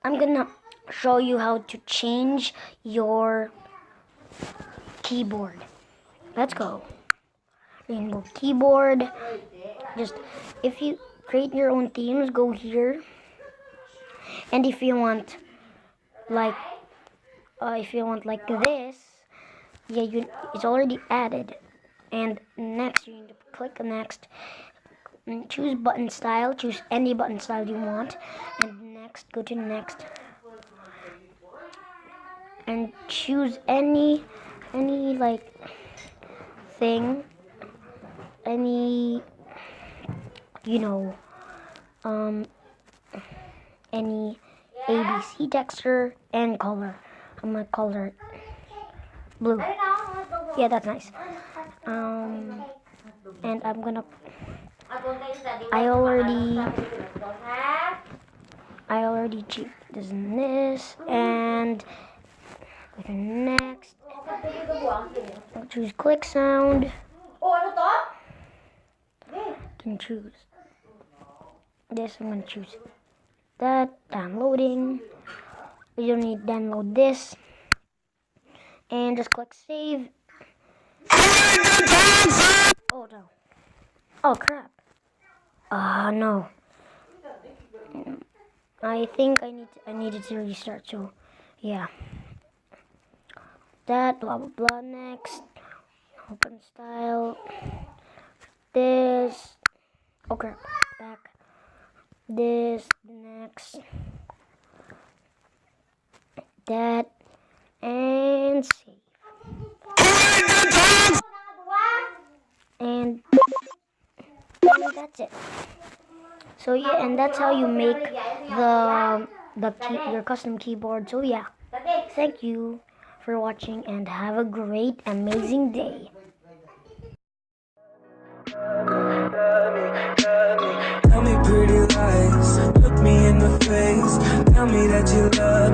I'm gonna show you how to change your keyboard. Let's go. Rainbow keyboard. Just if you create your own themes, go here. And if you want like this, yeah, it's already added. And next, you need to click next. Choose button style. Choose any button style you want. And next, go to next. And choose any like thing, any any ABC texture and color. I'm gonna color it blue. Yeah, that's nice. And I'm gonna. I already checked this and this, and go to next. I'll choose click sound. Can choose this. I'm gonna choose that. Downloading. We don't need to download this. And just click save. Oh no. Oh crap. No. I think I needed to restart, so yeah. That blah blah blah. Next. Open style. This. Okay. Back. This. Next. That. And save. And that's it. So yeah, and that's how you make your custom keyboard. So yeah, thank you for watching and have a great, amazing day. Tell me pretty lies, look me in the face, tell me that you love